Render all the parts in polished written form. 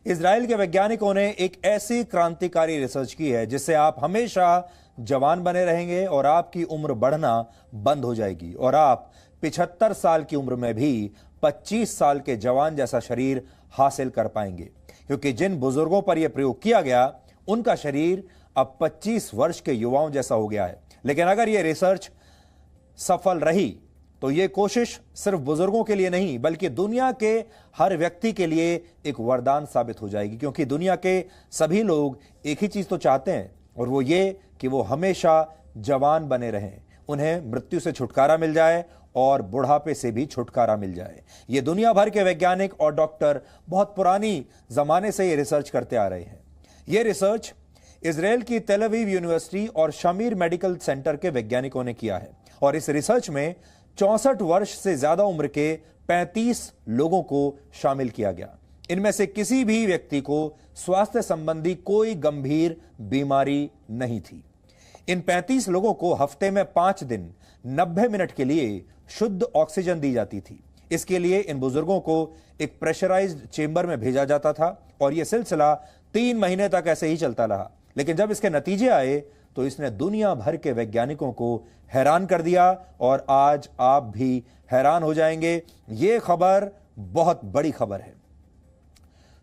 Israel के वैज्ञानिकों ने एक ऐसी क्रांतिकारी रिसर्च की है जिससे आप हमेशा जवान बने रहेंगे और आपकी उम्र बढ़ना बंद हो जाएगी और आप 75 साल की उम्र में भी 25 साल के जवान जैसा शरीर हासिल कर पाएंगे, क्योंकि जिन बुजुर्गों पर यह प्रयोग किया गया उनका शरीर अब 25 वर्ष के युवाओं जैसा हो गया है। लेकिन अगर यह रिसर्च सफल रही तो यह कोशिश सिर्फ बुजुर्गों के लिए नहीं बल्कि दुनिया के हर व्यक्ति के लिए एक वरदान साबित हो जाएगी, क्योंकि दुनिया के सभी लोग एक ही चीज तो चाहते हैं और वो ये कि वो हमेशा जवान बने रहें, उन्हें मृत्यु से छुटकारा मिल जाए और बुढ़ापे से भी छुटकारा मिल जाए। ये दुनिया भर के वैज्ञानिक और डॉक्टर बहुत पुरानी जमाने से ये रिसर्च करते आ रहे हैं। ये रिसर्च इजराइल की तेल अवीव यूनिवर्सिटी और शमीर मेडिकल सेंटर के वैज्ञानिकों ने किया है और इस रिसर्च में 64 वर्ष से ज्यादा उम्र के 35 लोगों को शामिल किया गया। इनमें से किसी भी व्यक्ति को स्वास्थ्य संबंधी कोई गंभीर बीमारी नहीं थी। इन 35 लोगों को हफ्ते में 5 दिन 90 मिनट के लिए शुद्ध ऑक्सीजन दी जाती थी। इसके लिए इन बुजुर्गों को एक प्रेशराइज्ड चेंबर में भेजा जाता था और यह सिलसिला 3 महीने तक ऐसे ही चलता रहा। लेकिन जब इसके नतीजे आए तो इसने दुनिया भर के वैज्ञानिकों को हैरान कर दिया और आज आप भी हैरान हो जाएंगे। यह खबर बहुत बड़ी खबर है।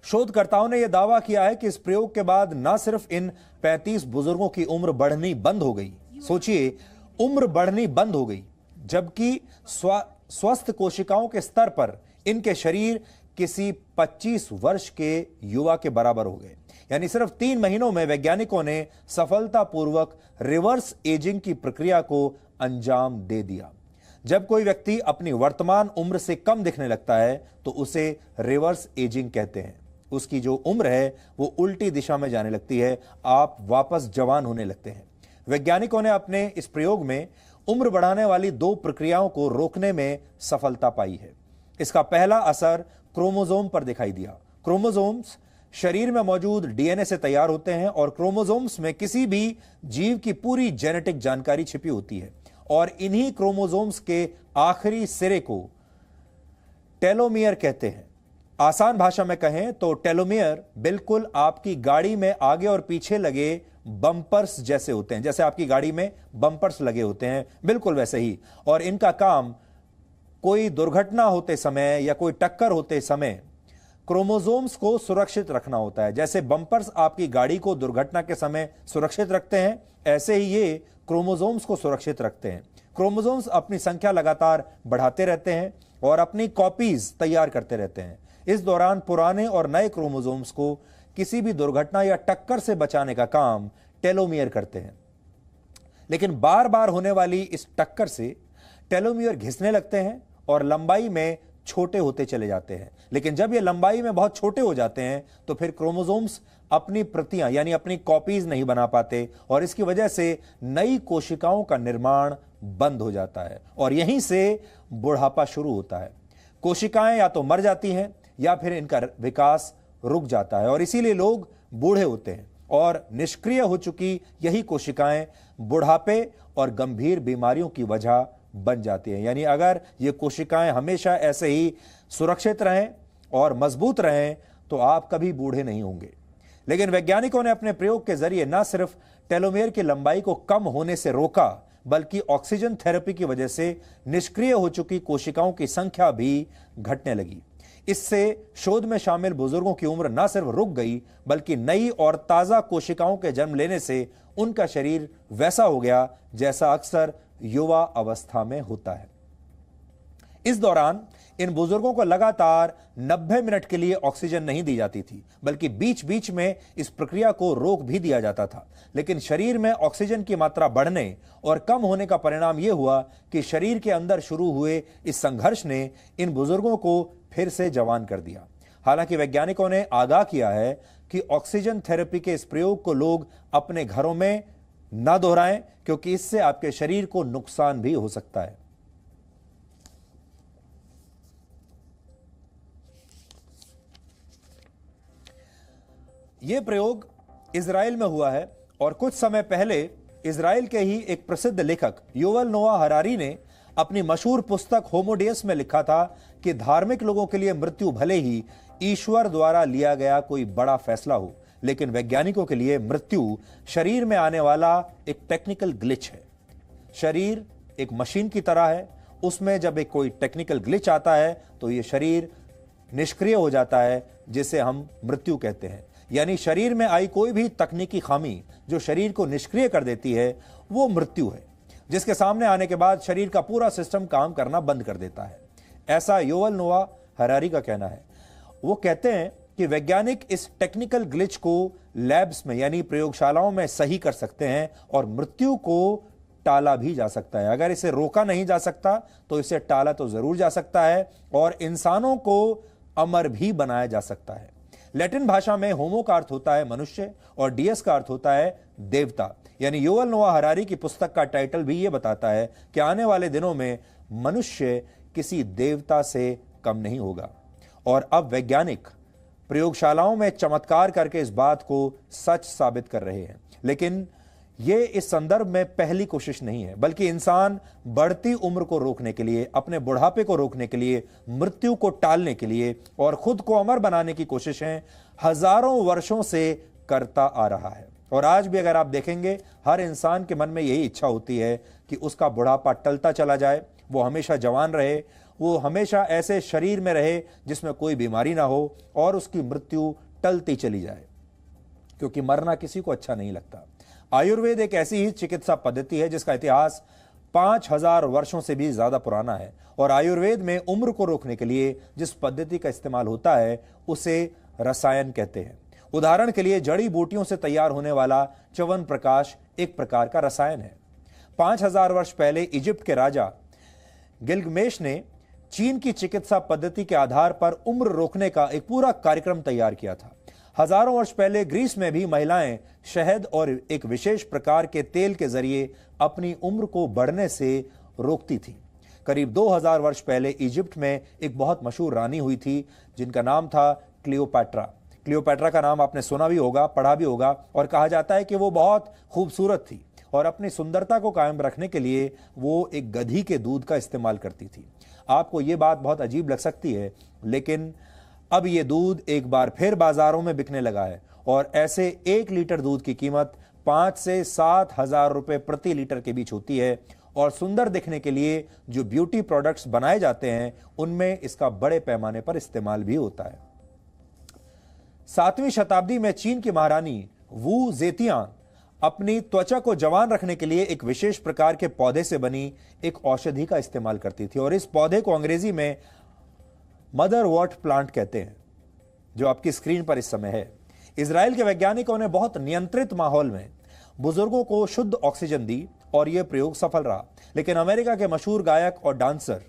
शोधकर्ताओं ने यह दावा किया है कि इस प्रयोग के बाद न सिर्फ इन 35 बुजुर्गों की उम्र बढ़नी बंद हो गई, सोचिए उम्र बढ़नी बंद हो गई, जबकि स्वस्थ कोशिकाओं के स्तर पर इनके शरीर किसी 25 वर्ष के युवा के बराबर हो गए। यानी सिर्फ 3 महीनों में वैज्ञानिकों ने सफलतापूर्वक रिवर्स एजिंग की प्रक्रिया को अंजाम दे दिया। जब कोई व्यक्ति अपनी वर्तमान उम्र से कम दिखने लगता है तो उसे रिवर्स एजिंग कहते हैं। उसकी जो उम्र है वो उल्टी दिशा में जाने लगती है, आप वापस जवान होने लगते हैं। वैज्ञानिकों ने अपने इस प्रयोग में उम्र बढ़ाने वाली 2 प्रक्रियाओं को रोकने में सफलता पाई है। इसका पहला असर क्रोमोसोम पर दिखाई दिया। क्रोमोसोम्स शरीर में मौजूद डीएनए से तैयार होते हैं और क्रोमोसोम्स में किसी भी जीव की पूरी जेनेटिक जानकारी छिपी होती है और इन्हीं क्रोमोसोम्स के आखिरी सिरे को टेलोमियर कहते हैं। आसान भाषा में कहें तो टेलोमियर बिल्कुल आपकी गाड़ी में आगे और पीछे लगे बम्पर्स जैसे होते हैं। जैसे आपकी गाड़ी में बम्पर्स लगे होते हैं, बिल्कुल वैसे ही। और इनका काम कोई दुर्घटना होते समय या कोई टक्कर होते समय क्रोमोसोम्स को सुरक्षित रखना होता है। जैसे बम्पर्स आपकी गाड़ी को दुर्घटना के समय सुरक्षित रखते हैं, ऐसे ही ये क्रोमोसोम्स को सुरक्षित रखते हैं। क्रोमोसोम्स अपनी संख्या लगातार बढ़ाते रहते हैं और अपनी कॉपीज तैयार करते रहते हैं। इस दौरान पुराने और नए क्रोमोसोम्स को किसी भी दुर्घटना या टक्कर से बचाने का काम टेलोमियर करते हैं। लेकिन बार बार होने वाली इस टक्कर से टेलोमियर घिसने लगते हैं और लंबाई में छोटे होते चले जाते हैं। लेकिन जब ये लंबाई में बहुत छोटे हो जाते हैं तो फिर क्रोमोसोम्स अपनी प्रतियां यानी अपनी कॉपीज नहीं बना पाते और इसकी वजह से नई कोशिकाओं का निर्माण बंद हो जाता है और यहीं से बुढ़ापा शुरू होता है। कोशिकाएं या तो मर जाती हैं या फिर इनका विकास रुक जाता है और इसीलिए लोग बूढ़े होते हैं और निष्क्रिय हो चुकी यही कोशिकाएं बुढ़ापे और गंभीर बीमारियों की वजह बन जाती हैं। यानी अगर ये कोशिकाएं हमेशा ऐसे ही सुरक्षित रहें और मजबूत रहें तो आप कभी बूढ़े नहीं होंगे। लेकिन वैज्ञानिकों ने अपने प्रयोग के जरिए न सिर्फ टेलोमेयर की लंबाई को कम होने से रोका बल्कि ऑक्सीजन थेरेपी की वजह से निष्क्रिय हो चुकी कोशिकाओं की संख्या भी घटने लगी। इससे शोध में शामिल बुजुर्गों की उम्र न सिर्फ रुक गई बल्कि नई और ताजा कोशिकाओं के जन्म लेने से उनका शरीर वैसा हो गया जैसा अक्सर युवा अवस्था में होता है। इस दौरान इन बुजुर्गों को लगातार 90 मिनट के लिए ऑक्सीजन नहीं दी जाती थी बल्कि बीच बीच में इस प्रक्रिया को रोक भी दिया जाता था। लेकिन शरीर में ऑक्सीजन की मात्रा बढ़ने और कम होने का परिणाम यह हुआ कि शरीर के अंदर शुरू हुए इस संघर्ष ने इन बुजुर्गों को फिर से जवान कर दिया। हालांकि वैज्ञानिकों ने आगाह किया है कि ऑक्सीजन थेरेपी के इस प्रयोग को लोग अपने घरों में न दोहराएं, क्योंकि इससे आपके शरीर को नुकसान भी हो सकता है। यह प्रयोग इजराइल में हुआ है और कुछ समय पहले इजराइल के ही एक प्रसिद्ध लेखक युवल नोआ हरारी ने अपनी मशहूर पुस्तक होमो डेउस में लिखा था कि धार्मिक लोगों के लिए मृत्यु भले ही ईश्वर द्वारा लिया गया कोई बड़ा फैसला हो, लेकिन वैज्ञानिकों के लिए मृत्यु शरीर में आने वाला एक टेक्निकल ग्लिच है। शरीर एक मशीन की तरह है, उसमें जब एक कोई टेक्निकल ग्लिच आता है तो यह शरीर निष्क्रिय हो जाता है, जिसे हम मृत्यु कहते हैं। यानी शरीर में आई कोई भी तकनीकी खामी जो शरीर को निष्क्रिय कर देती है, वो मृत्यु है, जिसके सामने आने के बाद शरीर का पूरा सिस्टम काम करना बंद कर देता है। ऐसा युवल नोआ हरारी का कहना है। वो कहते हैं कि वैज्ञानिक इस टेक्निकल ग्लिच को लैब्स में यानी प्रयोगशालाओं में सही कर सकते हैं और मृत्यु को टाला भी जा सकता है। अगर इसे रोका नहीं जा सकता तो इसे टाला तो जरूर जा सकता है और इंसानों को अमर भी बनाया जा सकता है। लैटिन भाषा में होमो का अर्थ होता है मनुष्य और डियस का अर्थ होता है देवता। यानी युवल नोआ हरारी की पुस्तक का टाइटल भी यह बताता है कि आने वाले दिनों में मनुष्य किसी देवता से कम नहीं होगा। और अब वैज्ञानिक प्रयोगशालाओं में चमत्कार करके इस बात को सच साबित कर रहे हैं। लेकिन यह इस संदर्भ में पहली कोशिश नहीं है, बल्कि इंसान बढ़ती उम्र को रोकने के लिए, अपने बुढ़ापे को रोकने के लिए, मृत्यु को टालने के लिए और खुद को अमर बनाने की कोशिशें हजारों वर्षों से करता आ रहा है। और आज भी अगर आप देखेंगे, हर इंसान के मन में यही इच्छा होती है कि उसका बुढ़ापा टलता चला जाए, वो हमेशा जवान रहे, वो हमेशा ऐसे शरीर में रहे जिसमें कोई बीमारी ना हो और उसकी मृत्यु टलती चली जाए, क्योंकि मरना किसी को अच्छा नहीं लगता। आयुर्वेद एक ऐसी ही चिकित्सा पद्धति है जिसका इतिहास 5000 वर्षों से भी ज्यादा पुराना है और आयुर्वेद में उम्र को रोकने के लिए जिस पद्धति का इस्तेमाल होता है उसे रसायन कहते हैं। उदाहरण के लिए जड़ी बूटियों से तैयार होने वाला च्यवनप्राश एक प्रकार का रसायन है। 5000 वर्ष पहले इजिप्ट के राजा गिलगमेश ने चीन की चिकित्सा पद्धति के आधार पर उम्र रोकने का एक पूरा कार्यक्रम तैयार किया था। हजारों वर्ष पहले ग्रीस में भी महिलाएं शहद और एक विशेष प्रकार के तेल के जरिए अपनी उम्र को बढ़ने से रोकती थी। करीब 2000 वर्ष पहले इजिप्ट में एक बहुत मशहूर रानी हुई थी जिनका नाम था क्लियोपैट्रा। क्लियोपैट्रा का नाम आपने सुना भी होगा, पढ़ा भी होगा और कहा जाता है कि वो बहुत खूबसूरत थी और अपनी सुंदरता को कायम रखने के लिए वो एक गधी के दूध का इस्तेमाल करती थी। आपको ये बात बहुत अजीब लग सकती है, लेकिन अब ये दूध एक बार फिर बाजारों में बिकने लगा है और ऐसे 1 लीटर दूध की कीमत 5 से 7 हजार रुपए प्रति लीटर के बीच होती है और सुंदर दिखने के लिए जो ब्यूटी प्रोडक्ट्स बनाए जाते हैं उनमें इसका बड़े पैमाने पर इस्तेमाल भी होता है। 7वीं शताब्दी में चीन की महारानी वू जेतियान अपनी त्वचा को जवान रखने के लिए एक विशेष प्रकार के पौधे से बनी एक औषधि का इस्तेमाल करती थी और इस पौधे को अंग्रेजी में मदरवॉर्ट प्लांट कहते हैं, जो आपकी स्क्रीन पर इस समय है। इजराइल के वैज्ञानिकों ने बहुत नियंत्रित माहौल में बुजुर्गों को शुद्ध ऑक्सीजन दी और यह प्रयोग सफल रहा। लेकिन अमेरिका के मशहूर गायक और डांसर,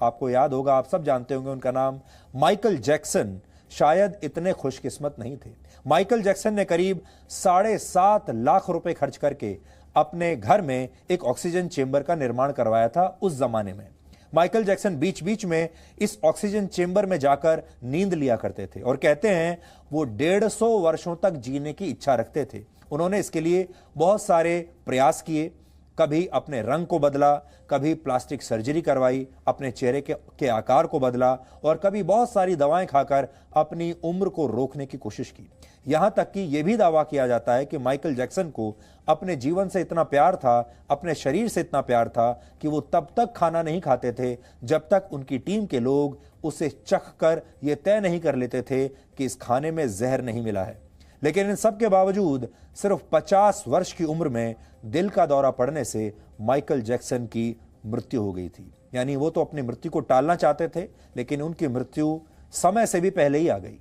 आपको याद होगा, आप सब जानते होंगे उनका नाम, माइकल जैक्सन, शायद इतने खुशकिस्मत नहीं थे। माइकल जैक्सन ने करीब 7.5 लाख रुपए खर्च करके अपने घर में एक ऑक्सीजन चेंबर का निर्माण करवाया था। उस जमाने में माइकल जैक्सन बीच बीच में इस ऑक्सीजन चेंबर में जाकर नींद लिया करते थे और कहते हैं वो 150 वर्षों तक जीने की इच्छा रखते थे। उन्होंने इसके लिए बहुत सारे प्रयास किए, कभी अपने रंग को बदला, कभी प्लास्टिक सर्जरी करवाई, अपने चेहरे के आकार को बदला और कभी बहुत सारी दवाएं खाकर अपनी उम्र को रोकने की कोशिश की। यहां तक कि यह भी दावा किया जाता है कि माइकल जैक्सन को अपने जीवन से इतना प्यार था, अपने शरीर से इतना प्यार था कि वो तब तक खाना नहीं खाते थे जब तक उनकी टीम के लोग उसे चख कर यह तय नहीं कर लेते थे कि इस खाने में जहर नहीं मिला है। लेकिन इन सब के बावजूद सिर्फ 50 वर्ष की उम्र में दिल का दौरा पड़ने से माइकल जैक्सन की मृत्यु हो गई थी। यानी वो तो अपनी मृत्यु को टालना चाहते थे, लेकिन उनकी मृत्यु समय से भी पहले ही आ गई।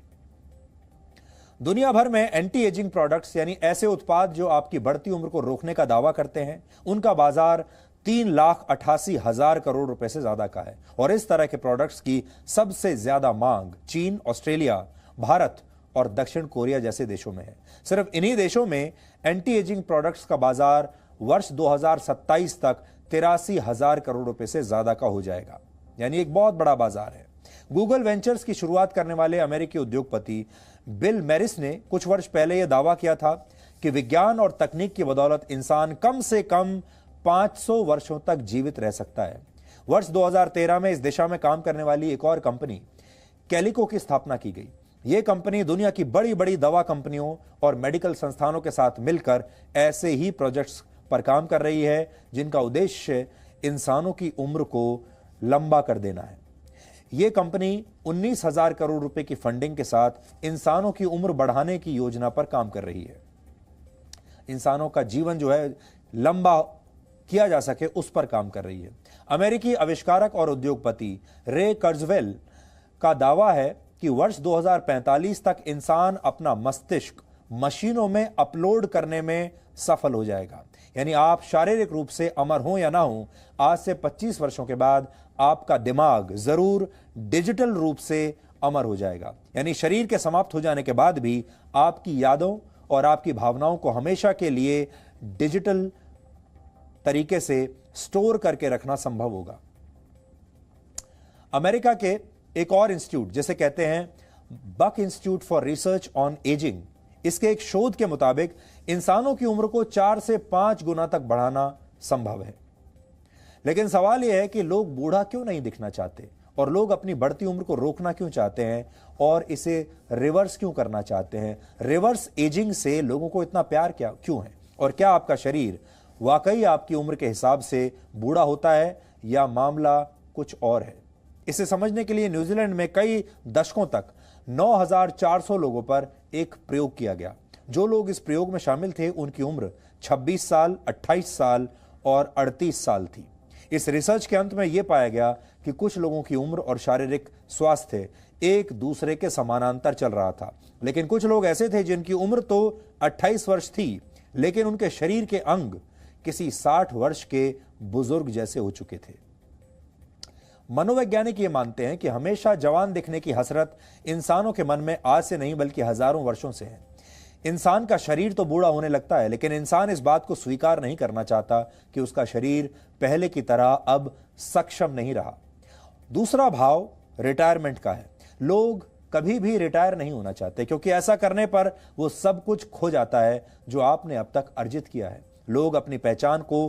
दुनिया भर में एंटी एजिंग प्रोडक्ट्स यानी ऐसे उत्पाद जो आपकी बढ़ती उम्र को रोकने का दावा करते हैं, उनका बाजार 3,88,000 करोड़ रुपए से ज्यादा का है और इस तरह के प्रोडक्ट्स की सबसे ज्यादा मांग चीन, ऑस्ट्रेलिया, भारत और दक्षिण कोरिया जैसे देशों में है। सिर्फ इन्हीं देशों में एंटी एजिंग प्रोडक्ट्स का बाजार वर्ष 2027 तक 83,000 करोड़ रुपए से ज्यादा का हो जाएगा। यानी एक बहुत बड़ा बाजार है। गूगल वेंचर्स की शुरुआत करने वाले अमेरिकी उद्योगपति बिल मैरिस ने कुछ वर्ष पहले यह दावा किया था कि विज्ञान और तकनीक की बदौलत इंसान कम से कम 500 वर्षों तक जीवित रह सकता है। वर्ष 2013 में इस दिशा में काम करने वाली एक और कंपनी कैलिको की स्थापना की गई। यह कंपनी दुनिया की बड़ी बड़ी दवा कंपनियों और मेडिकल संस्थानों के साथ मिलकर ऐसे ही प्रोजेक्ट्स पर काम कर रही है जिनका उद्देश्य इंसानों की उम्र को लंबा कर देना है। यह कंपनी 19,000 करोड़ रुपए की फंडिंग के साथ इंसानों की उम्र बढ़ाने की योजना पर काम कर रही है। इंसानों का जीवन जो है लंबा किया जा सके उस पर काम कर रही है। अमेरिकी आविष्कारक और उद्योगपति रे कर्जवेल का दावा है कि वर्ष 2045 तक इंसान अपना मस्तिष्क मशीनों में अपलोड करने में सफल हो जाएगा। यानी आप शारीरिक रूप से अमर हो या ना हो, आज से 25 वर्षों के बाद आपका दिमाग जरूर डिजिटल रूप से अमर हो जाएगा। यानी शरीर के समाप्त हो जाने के बाद भी आपकी यादों और आपकी भावनाओं को हमेशा के लिए डिजिटल तरीके से स्टोर करके रखना संभव होगा। अमेरिका के एक और इंस्टीट्यूट जिसे कहते हैं Buck institute for research on aging, इसके एक शोध के मुताबिक इंसानों की उम्र को 4 से 5 गुना तक बढ़ाना संभव है। लेकिन सवाल यह है कि लोग बूढ़ा क्यों नहीं दिखना चाहते और लोग अपनी बढ़ती उम्र को रोकना क्यों चाहते हैं और इसे रिवर्स क्यों करना चाहते हैं। रिवर्स एजिंग से लोगों को इतना प्यार क्यों है और क्या आपका शरीर वाकई आपकी उम्र के हिसाब से बूढ़ा होता है या मामला कुछ और है। इसे समझने के लिए न्यूजीलैंड में कई दशकों तक 9,400 लोगों पर एक प्रयोग किया गया। जो लोग इस प्रयोग में शामिल थे उनकी उम्र 26 साल, 28 साल और 38 साल थी। इस रिसर्च के अंत में यह पाया गया कि कुछ लोगों की उम्र और शारीरिक स्वास्थ्य एक दूसरे के समानांतर चल रहा था, लेकिन कुछ लोग ऐसे थे जिनकी उम्र तो 28 वर्ष थी लेकिन उनके शरीर के अंग किसी 60 वर्ष के बुजुर्ग जैसे हो चुके थे। मनोवैज्ञानिक ये मानते हैं कि हमेशा जवान दिखने की हसरत इंसानों के मन में आज से नहीं बल्कि हजारों वर्षों से है। इंसान का शरीर तो बूढ़ा होने लगता है लेकिन इंसान इस बात को स्वीकार नहीं करना चाहता कि उसका शरीर पहले की तरह अब सक्षम नहीं रहा। दूसरा भाव रिटायरमेंट का है। लोग कभी भी रिटायर नहीं होना चाहते क्योंकि ऐसा करने पर वो सब कुछ खो जाता है जो आपने अब तक अर्जित किया है। लोग अपनी पहचान को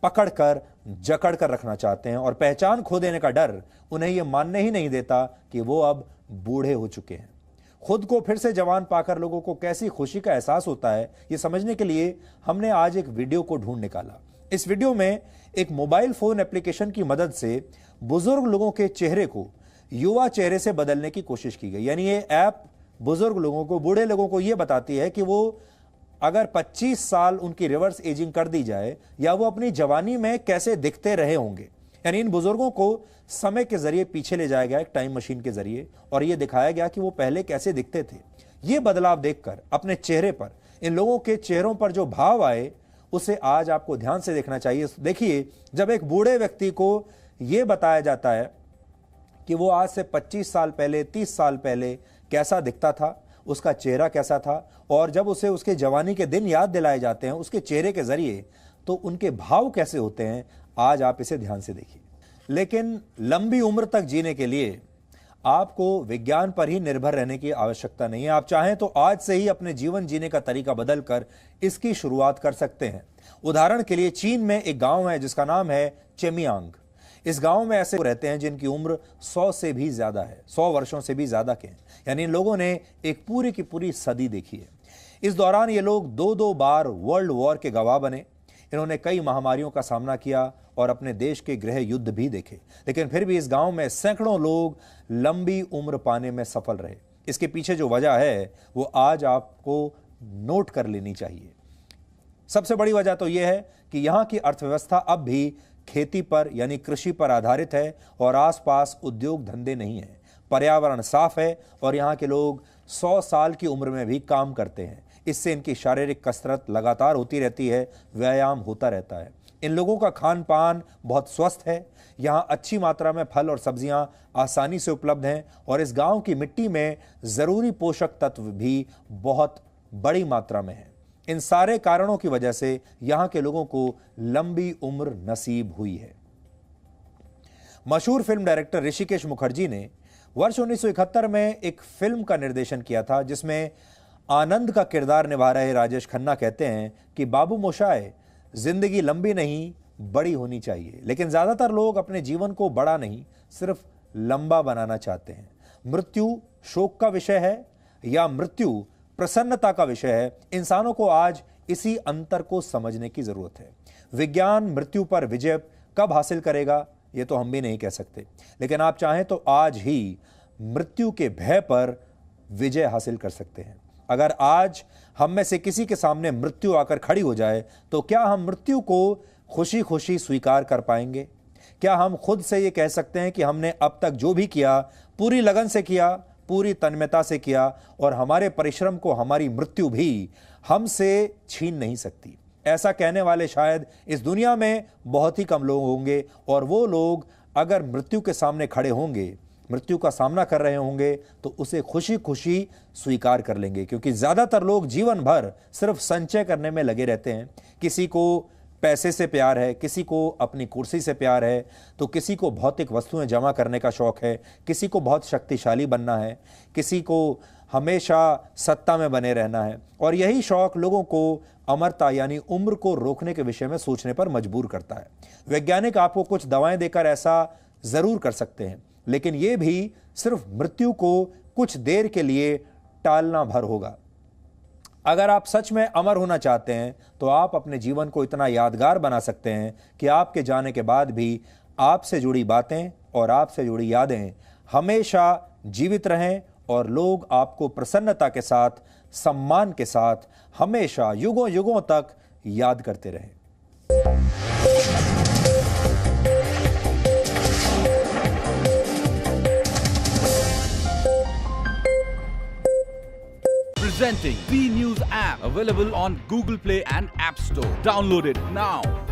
पकड़कर जकड़ कर रखना चाहते हैं और पहचान खो देने का डर उन्हें यह मानने ही नहीं देता कि वो अब बूढ़े हो चुके हैं। खुद को फिर से जवान पाकर लोगों को कैसी खुशी का एहसास होता है ये समझने के लिए हमने आज एक वीडियो को ढूंढ निकाला। इस वीडियो में एक मोबाइल फोन एप्लीकेशन की मदद से बुजुर्ग लोगों के चेहरे को युवा चेहरे से बदलने की कोशिश की गई। यानी ये ऐप बुजुर्ग लोगों को, बूढ़े लोगों को यह बताती है कि वो अगर 25 साल उनकी रिवर्स एजिंग कर दी जाए या वो अपनी जवानी में कैसे दिखते रहे होंगे। यानी इन बुजुर्गों को समय के जरिए पीछे ले जाया गया एक टाइम मशीन के जरिए और यह दिखाया गया कि वो पहले कैसे दिखते थे। ये बदलाव देखकर अपने चेहरे पर, इन लोगों के चेहरों पर जो भाव आए उसे आज आपको ध्यान से देखना चाहिए। देखिए, जब एक बूढ़े व्यक्ति को यह बताया जाता है कि वो आज से 25 साल पहले, 30 साल पहले कैसा दिखता था, उसका चेहरा कैसा था, और जब उसे उसके जवानी के दिन याद दिलाए जाते हैं उसके चेहरे के जरिए, तो उनके भाव कैसे होते हैं, आज आप इसे ध्यान से देखिए। लेकिन लंबी उम्र तक जीने के लिए आपको विज्ञान पर ही निर्भर रहने की आवश्यकता नहीं है। आप चाहें तो आज से ही अपने जीवन जीने का तरीका बदलकर इसकी शुरुआत कर सकते हैं। उदाहरण के लिए चीन में एक गांव है जिसका नाम है चेमियांग। इस गांव में ऐसे रहते हैं जिनकी उम्र 100 से भी ज्यादा है, 100 वर्षों से भी ज्यादा के हैं। यानी इन लोगों ने एक पूरी की पूरी सदी देखी है। इस दौरान ये लोग 2-2 बार वर्ल्ड वॉर के गवाह बने। इन्होंने कई महामारियों का सामना किया और अपने देश के गृह युद्ध भी देखे, लेकिन फिर भी इस गांव में सैकड़ों लोग लंबी उम्र पाने में सफल रहे। इसके पीछे जो वजह है वो आज आपको नोट कर लेनी चाहिए। सबसे बड़ी वजह तो यह है कि यहां की अर्थव्यवस्था अब भी खेती पर यानी कृषि पर आधारित है और आसपास उद्योग धंधे नहीं है। पर्यावरण साफ है और यहाँ के लोग 100 साल की उम्र में भी काम करते हैं। इससे इनकी शारीरिक कसरत लगातार होती रहती है, व्यायाम होता रहता है। इन लोगों का खान पान बहुत स्वस्थ है। यहाँ अच्छी मात्रा में फल और सब्जियां आसानी से उपलब्ध हैं और इस गांव की मिट्टी में जरूरी पोषक तत्व भी बहुत बड़ी मात्रा में है। इन सारे कारणों की वजह से यहाँ के लोगों को लंबी उम्र नसीब हुई है। मशहूर फिल्म डायरेक्टर ऋषिकेश मुखर्जी ने वर्ष 1971 में एक फिल्म का निर्देशन किया था जिसमें आनंद का किरदार निभा रहे राजेश खन्ना कहते हैं कि बाबू मोशाय, जिंदगी लंबी नहीं बड़ी होनी चाहिए। लेकिन ज्यादातर लोग अपने जीवन को बड़ा नहीं, सिर्फ लंबा बनाना चाहते हैं। मृत्यु शोक का विषय है या मृत्यु प्रसन्नता का विषय है, इंसानों को आज इसी अंतर को समझने की जरूरत है। विज्ञान मृत्यु पर विजय कब हासिल करेगा यह तो हम भी नहीं कह सकते, लेकिन आप चाहें तो आज ही मृत्यु के भय पर विजय हासिल कर सकते हैं। अगर आज हम में से किसी के सामने मृत्यु आकर खड़ी हो जाए तो क्या हम मृत्यु को खुशी खुशी स्वीकार कर पाएंगे? क्या हम खुद से ये कह सकते हैं कि हमने अब तक जो भी किया पूरी लगन से किया, पूरी तन्मयता से किया और हमारे परिश्रम को हमारी मृत्यु भी हमसे छीन नहीं सकती? ऐसा कहने वाले शायद इस दुनिया में बहुत ही कम लोग होंगे, और वो लोग अगर मृत्यु के सामने खड़े होंगे, मृत्यु का सामना कर रहे होंगे, तो उसे खुशी खुशी स्वीकार कर लेंगे। क्योंकि ज्यादातर लोग जीवन भर सिर्फ संचय करने में लगे रहते हैं। किसी को पैसे से प्यार है, किसी को अपनी कुर्सी से प्यार है, तो किसी को भौतिक वस्तुएं जमा करने का शौक है, किसी को बहुत शक्तिशाली बनना है, किसी को हमेशा सत्ता में बने रहना है। और यही शौक लोगों को अमरता यानी उम्र को रोकने के विषय में सोचने पर मजबूर करता है। वैज्ञानिक आपको कुछ दवाएं देकर ऐसा जरूर कर सकते हैं, लेकिन यह भी सिर्फ मृत्यु को कुछ देर के लिए टालना भर होगा। अगर आप सच में अमर होना चाहते हैं तो आप अपने जीवन को इतना यादगार बना सकते हैं कि आपके जाने के बाद भी आपसे जुड़ी बातें और आपसे जुड़ी यादें हमेशा जीवित रहें और लोग आपको प्रसन्नता के साथ, सम्मान के साथ हमेशा युगों युगों तक याद करते रहें। Presenting B News app, available on Google Play and App Store. Download it now.